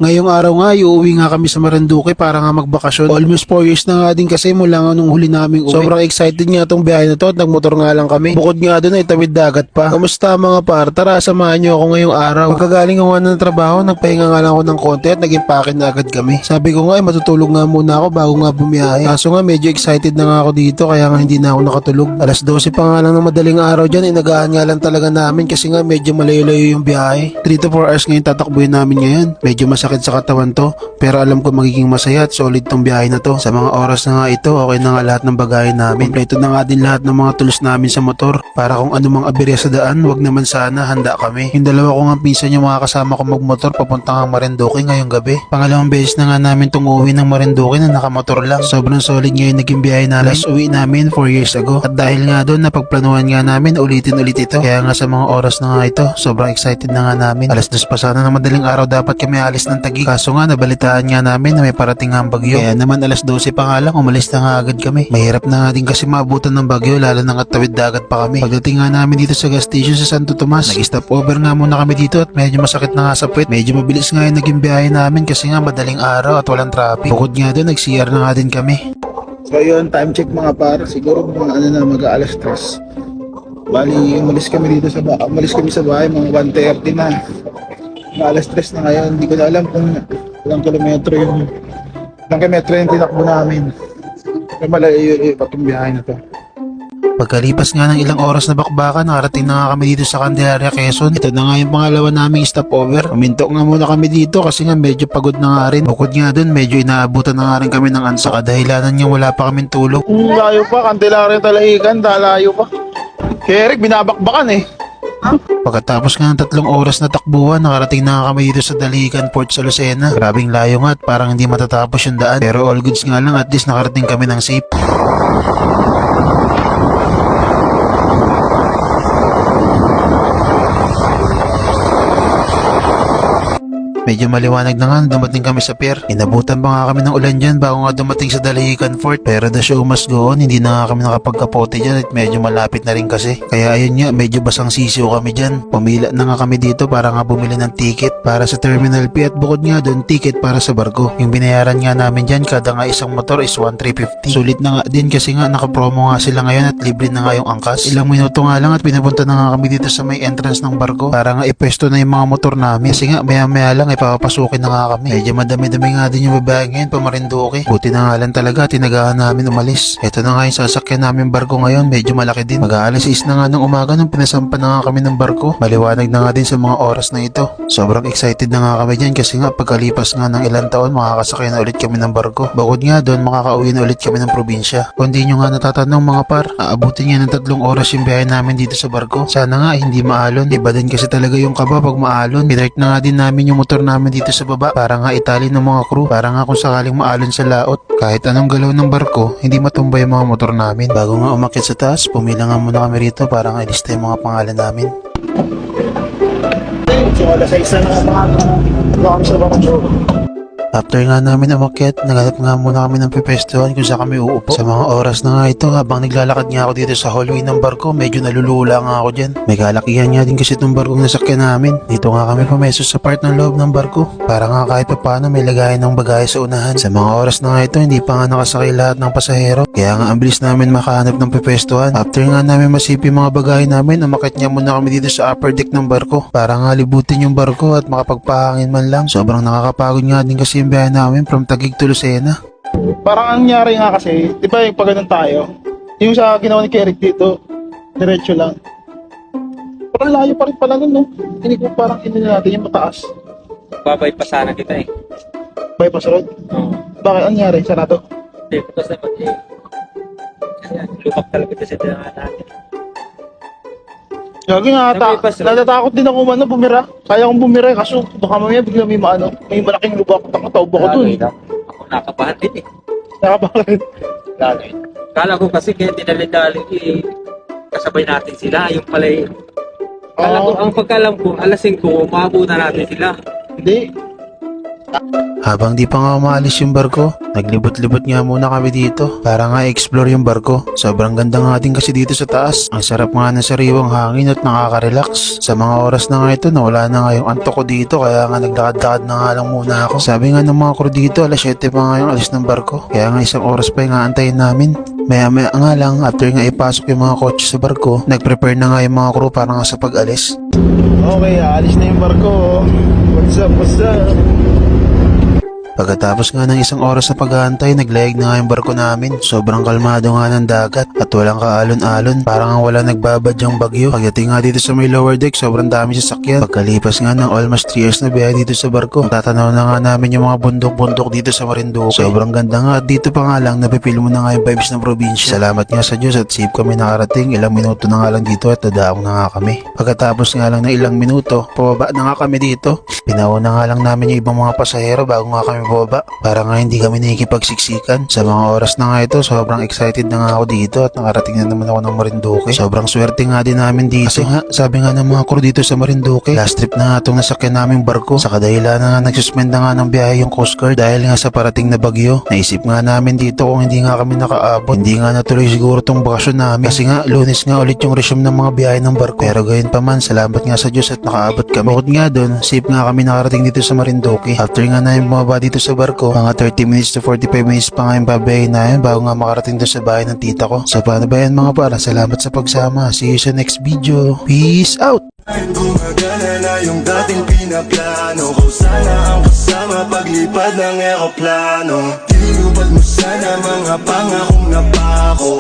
Ngayong araw nga, uuwi nga kami sa Marinduque para nga magbakasyon. Almost 4 years na nga din kasi mula nga nung huli naming uwi. Sobrang excited nga tong biyahe na to at nagmotor nga lang kami. Bukod nga doon ay tawid dagat pa. Kamusta mga par? Tara, samahan nyo ako ngayong araw. Pagkagaling ko nga ng trabaho, nagpahinga nga lang ako ng konti at naging pakin na agad kami. Sabi ko nga ay matutulog nga muna ako bago nga bumiyahe. Kaso nga medyo excited na nga ako dito kaya nga hindi na ako nakatulog. Alas 12 pa nga lang ng madaling araw dyan, inagaan nga lang talaga namin kasi nga medyo malayo-layo yung biyahe. 3 to 4 hours ngayon tatakbuhin namin ngayon. Medyo masakit sa katawan to, pero alam ko magiging masaya at solid tong biyahe na to. Sa mga oras na nga ito, okay na nga lahat ng bagahe namin. Kompleto na nga din lahat ng mga tools namin sa motor. Para kung anumang aberya sa daan, wag naman sana, handa kami. Yung dalawa ko nga pinsan yung mga kasama ko magmotor papunta nga Marinduque ngayong gabi. Pangalawang beses na nga namin tong uwi ng Marinduque na nakamotor lang. Sobrang solid ngayon naging biyahe namin. Last uwi namin 4 years ago. At dahil nga doon, napagplanuhan nga namin ulitin ulit ito. Kaya nga sa mga oras na nga ito, sobrang excited na nga namin. Alas 2 pa sana ng madaling araw dapat kami alis ng Taguig. Kaso nga nabalitaan nga namin na may parating nga ang bagyo. Kaya naman alas 12 pa nga lang umalis na nga agad kami. Mahirap na nga din kasi maabutan ng bagyo lalo na nga tawid dagat pa kami. Pagdating nga namin dito sa gas station sa Santo Tomas, nag-stop over nga muna kami dito at medyo masakit na nga sa puwet. Medyo mabilis nga yung naging biyahe namin kasi nga madaling araw at walang traffic. Bukod nga doon nag-CR na nga din kami. So yun, time check mga par, siguro mga na mag-aalas 3. Bali, umalis kami sa bahay mga 1:30 na. Mga alas 3 na ngayon, hindi ko na alam kung ilang kilometro yung tinakbo namin. Pero malayo yung patong biyahe na to. Pagkalipas nga ng ilang oras na bakbakan, nakarating na nga kami dito sa Candelaria, Quezon. Ito na nga yung pangalawa naming stopover. Uminto nga muna kami dito kasi nga medyo pagod na nga rin. Bukod nga dun, medyo inaabutan na nga rin kami ng ansa. Kadahilanan nga wala pa kaming tulog. Layo pa, Candelaria Talahican, dalayo pa. Kaya Eric, binabakbakan eh. Pagkatapos nga ng 3 oras na takbuhan, nakarating na nga kami dito sa Daligan Port sa Lucena. Grabing layo nga at parang hindi matatapos yung daan. Pero all goods nga lang, at least nakarating kami ng safe. Medyo maliwanag na nga dumating kami sa pier. Inabutan pa nga kami ng ulan dyan bago nga dumating sa Daligan Fort. Pero the show must go on, hindi na nga kami nakapagkapote dyan at medyo malapit na rin kasi. Kaya ayun nga, medyo basang sisiyo kami dyan. Pumila na nga kami dito para nga bumili ng ticket para sa Terminal P at bukod nga doon, ticket para sa barko. Yung binayaran nga namin dyan, kada nga isang motor is 1,350. Sulit na nga din kasi nga nakapromo nga sila ngayon at libre na nga yung angkas. Ilang minuto nga lang at pinapunta na nga kami dito sa may entrance ng barko para nga ipwesto na yung mga motor namin. Kasi nga maya lang papasukin na nga kami. Medyo madami-dami nga din yung babae ngayon pa Marinduque. Buti na nga lang talaga, tinagaan namin umalis. Ito na nga yung sasakyan namin barko ngayon, medyo malaki din. Mag-aalas 6 na nga ng umaga nung pinasampa na nga kami ng barko. Maliwanag na nga din sa mga oras na ito. Sobrang excited na nga kami dyan kasi nga pagkalipas nga ng ilang taon, makakasakay na ulit kami ng barko. Bukod nga doon, makakauwi na ulit kami ng probinsya. Kung di nyo nga natatanong mga par, aabutin nga ng 3 oras yung biyahe namin dito sa barko. Sana nga hindi maalon. Iba din kasi talaga yung kaba pag maalon. Pinart na nga din namin yung motor namin dito sa baba para nga itali ng mga crew, para nga kung sakaling maalon sa laot, kahit anong galaw ng barko, hindi matumba yung mga motor namin. Bago nga umakyat sa taas, pumila nga muna kami rito para nga ilista yung mga pangalan namin. So, alas 6 na nga kami sa barko. After nga namin umakyat, naghanap nga muna kami ng pipwestuhan kung saan kami uupo. Sa mga oras na nga ito, habang naglalakad nga ako dito sa hallway ng barko, medyo nalulula nga ako dyan. May kalakihan nga din kasi itong barkong nasakyan namin. Dito nga kami pumeso sa part ng loob ng barko para nga kahit pa paano may lagayan ng bagahe sa unahan. Sa mga oras na nga ito, hindi pa nga nakasakay lahat ng pasahero. Kaya nga ang bilis namin makahanap ng pipwestuhan. After nga namin masipin mga bagahe namin, umakyat nga muna kami dito sa upper deck ng barko para nga libutin yung barko at makapagpahangin man lang. Sobrang nakakapagod nga din kasi yung biyahe namin from Taguig to Lucena. Parang ang nangyari nga kasi, di ba yung pag ganun tayo, yung sa ginawa ni Eric dito, diretso lang. Parang layo pa rin pala nun, no? Hindi ko parang natin yung mataas. Babay pa sana kita eh. Bypass road? Oo. Bakit ang nangyari? Sana to? Hindi, bukas naman eh. Kasi lumak talaga kasi tinangan natin. Gagi nga Bypass road. natatakot din ako bumira. Kaya akong bumira kaso baka mamaya bigla may malaking lubak at nakataob ako dun. Ako nakabahan din eh. Nakabakit. Lalo eh. Kala ko kasi kaya dinali-dali eh. Kasabay natin sila. Yung pala eh. Kala ko, ang pagkalam ko, alas 5, maabutan natin sila. Hindi. Habang di pa nga umaalis yung barko, naglibot-libot nga muna kami dito para nga explore yung barko. Sobrang ganda nga din kasi dito sa taas. Ang sarap nga ng sariwang hangin at nakaka-relax. Sa mga oras na nga ito, nawala na nga yung antok ko dito kaya nga naglakad-lakad na nga lang muna ako. Sabi nga ng mga crew dito, alas 7 pa nga yung alis ng barko. Kaya nga isang oras pa yung aantayin namin. Maya-maya nga lang, after nga ipasok yung mga kotse sa barko, nag-prepare na nga yung mga crew para nga sa pag-alis. Okay, alis na yung barko. What's up, what's up? Pagkatapos nga ng isang oras na pag-aantay, naglayag na nga yung barko namin. Sobrang kalmado nga ng dagat at walang kaalon-alon. Parang ang wala nagbabadyang bagyo. Pagdating nga dito sa may lower deck, sobrang dami sasakyan. Pagkalipas nga ng almost 3 hours na biyahe dito sa barko, tatanaw na nga namin yung mga bundok-bundok dito sa Marinduque. Sobrang ganda nga at dito pa nga lang, napipil mo na nga yung vibes ng probinsya. Salamat nga sa Diyos at safe kami nakarating. Ilang minuto na nga lang dito at dadaong na nga kami. Pagkatapos nga lang ng ilang minuto, pababa na nga kami dito. Pinauna nga lang namin yung ibang mga pasahero bago nga kami baba para nga hindi kami nakikipagsiksikan. Sa mga oras na nga ito, sobrang excited na nga ako dito at nakarating na naman ako ng Marinduque. Sobrang swerte nga din namin dito. Kasi nga, sabi nga ng mga crew dito sa Marinduque, last trip na nga itong nasakyan naming barko. Sa kadahilan na nga nagsuspend na nga ng biyahe yung Coast Guard dahil nga sa parating na bagyo. Naisip nga namin dito kung hindi nga kami nakaabot. Hindi nga natuloy siguro tong bakasyon namin. Kasi nga, Lunes nga ulit yung resume ng mga biyahe ng barko. Pero gayon pa man, salamat nga sa Diyos at nakaabot kami. Bukod nga doon, safe nga kami nakarating dito sa Marinduque. After nga namin bumaba dito sa barko, mga 30 minutes to 45 minutes pa nga yung babayahin namin bago nga makarating doon sa bahay ng tita ko. So paano ba yan mga para? Salamat sa pagsama. See you sa next video. Peace out! Gumagana na yung dating pinaplano ko sana ang kasama paglipad ng eroplano. Tinupad mo sana mga pangakong napako.